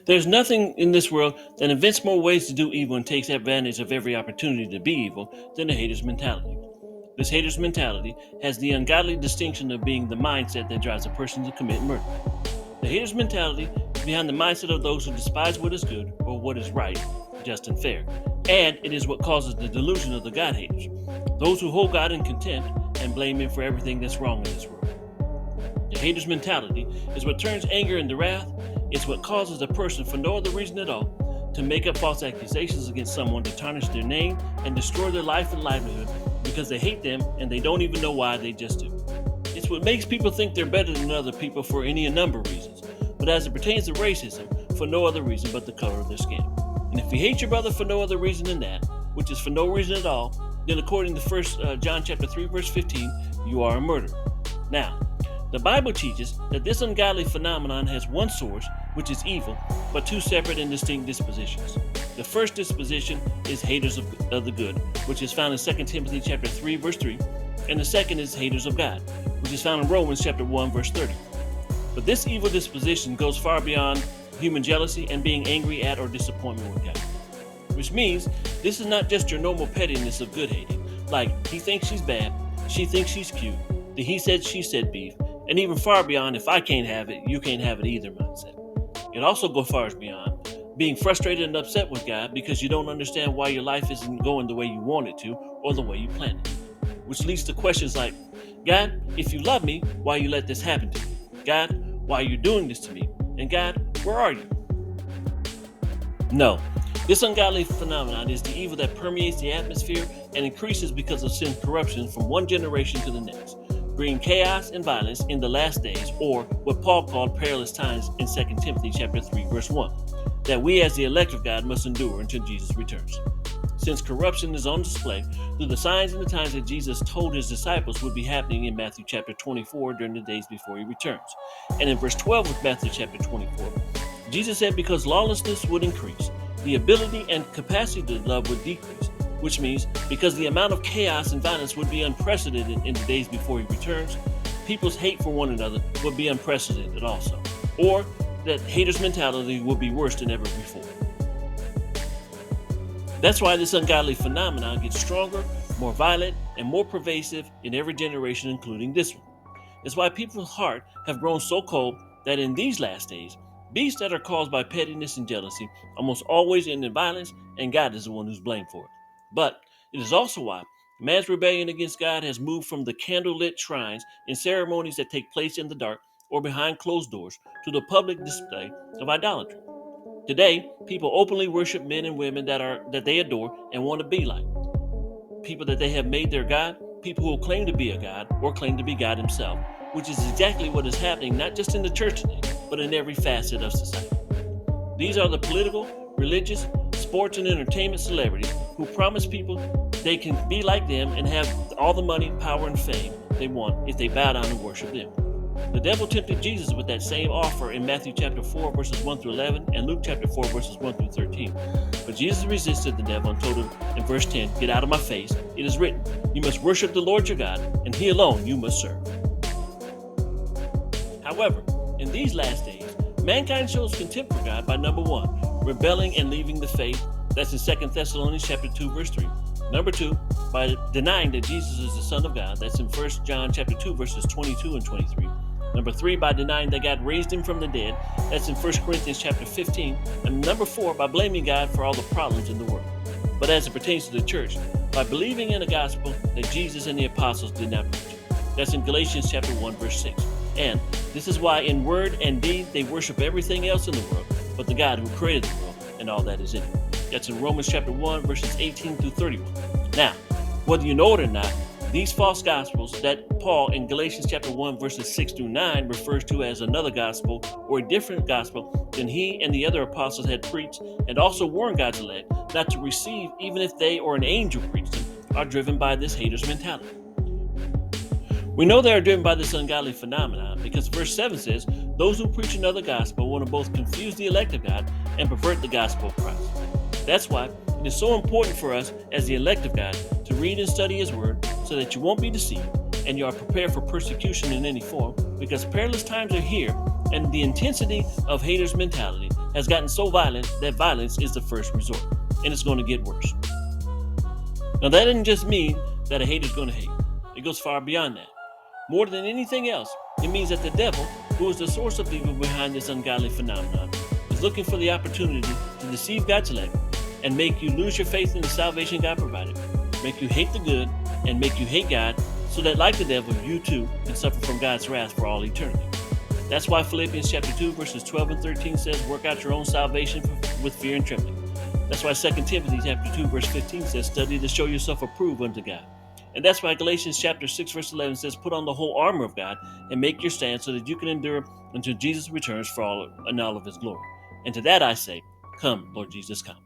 There's nothing in this world that invents more ways to do evil and takes advantage of every opportunity to be evil than the hater's mentality. This hater's mentality has the ungodly distinction of being the mindset that drives a person to commit murder. The hater's mentality is behind the mindset of those who despise what is good or what is right, just, and fair. And it is what causes the delusion of the God haters, those who hold God in contempt and blame Him for everything that's wrong in this world. The hater's mentality is what turns anger into wrath. It's what causes a person, for no other reason at all, to make up false accusations against someone to tarnish their name and destroy their life and livelihood because they hate them and they don't even know why, they just do. It's what makes people think they're better than other people for any number of reasons, but as it pertains to racism, for no other reason but the color of their skin. And if you hate your brother for no other reason than that, which is for no reason at all, then according to 1 John chapter 3, verse 15, you are a murderer. Now, the Bible teaches that this ungodly phenomenon has one source, which is evil, but two separate and distinct dispositions. The first disposition is haters of the good, which is found in 2 Timothy chapter 3, verse 3, and the second is haters of God, which is found in Romans chapter 1, verse 30. But this evil disposition goes far beyond human jealousy and being angry at or disappointment with God, which means this is not just your normal pettiness of good hating, like he thinks she's bad, she thinks she's cute, the he said, she said beef, and even far beyond if I can't have it, you can't have it either mindset. It also goes far beyond being frustrated and upset with God because you don't understand why your life isn't going the way you want it to or the way you planned it. Which leads to questions like, God, if you love me, why you let this happen to me? God, why are you doing this to me? And God, where are you? No, this ungodly phenomenon is the evil that permeates the atmosphere and increases because of sin corruption from one generation to the next, bringing chaos and violence in the last days, or what Paul called perilous times in 2 Timothy chapter 3, verse 1, that we as the elect of God must endure until Jesus returns. Since corruption is on display through the signs and the times that Jesus told his disciples would be happening in Matthew chapter 24 during the days before he returns. And in verse 12 of Matthew chapter 24, Jesus said because lawlessness would increase, the ability and capacity to love would decrease, which means because the amount of chaos and violence would be unprecedented in the days before he returns, people's hate for one another would be unprecedented also, or that haters' mentality would be worse than ever before. That's why this ungodly phenomenon gets stronger, more violent, and more pervasive in every generation, including this one. It's why people's hearts have grown so cold that in these last days, beefs that are caused by pettiness and jealousy almost always end in violence, and God is the one who's blamed for it. But it is also why man's rebellion against God has moved from the candlelit shrines and ceremonies that take place in the dark or behind closed doors to the public display of idolatry. Today, people openly worship men and women that they adore and want to be like. People that they have made their God, people who claim to be a God or claim to be God himself, which is exactly what is happening not just in the church today, but in every facet of society. These are the political, religious, sports, and entertainment celebrities who promise people they can be like them and have all the money, power, and fame they want if they bow down and worship them. The devil tempted Jesus with that same offer in Matthew chapter 4, verses 1 through 11, and Luke chapter 4, verses 1 through 13. But Jesus resisted the devil and told him in verse 10, "Get out of my face. It is written, you must worship the Lord your God, and he alone you must serve." However, in these last days, mankind shows contempt for God by number 1, rebelling and leaving the faith. That's in 2 Thessalonians chapter 2, verse 3. Number 2, by denying that Jesus is the Son of God. That's in 1 John chapter 2, verses 22 and 23. Number 3, by denying that God raised him from the dead. That's in 1 Corinthians chapter 15. And number 4, by blaming God for all the problems in the world. But as it pertains to the church, by believing in a gospel that Jesus and the apostles did not preach. That's in Galatians chapter 1, verse 6. And this is why in word and deed they worship everything else in the world, but the God who created the world and all that is in it. That's in Romans chapter 1, verses 18 through 31. Now, whether you know it or not, these false gospels that Paul in Galatians chapter 1, verses 6 through 9 refers to as another gospel or a different gospel than he and the other apostles had preached, and also warned God's elect not to receive even if they or an angel preached them, are driven by this hater's mentality. We know they are driven by this ungodly phenomenon because verse 7 says, those who preach another gospel want to both confuse the elect of God and pervert the gospel of Christ. That's why it is so important for us as the elect of God to read and study his word so that you won't be deceived and you are prepared for persecution in any form, because perilous times are here and the intensity of haters' mentality has gotten so violent that violence is the first resort, and it's going to get worse. Now, that doesn't just mean that a hater is going to hate. It goes far beyond that. More than anything else, it means that the devil, who is the source of evil behind this ungodly phenomenon, is looking for the opportunity to deceive God's elect and make you lose your faith in the salvation God provided, make you hate the good, and make you hate God, so that, like the devil, you too can suffer from God's wrath for all eternity. That's why Philippians chapter 2, verses 12 and 13 says, work out your own salvation with fear and trembling. That's why 2 Timothy chapter 2, verse 15 says, study to show yourself approved unto God. And that's why Galatians chapter 6, verse 11 says, put on the whole armor of God and make your stand so that you can endure until Jesus returns for all of his glory. And to that I say, come, Lord Jesus, come.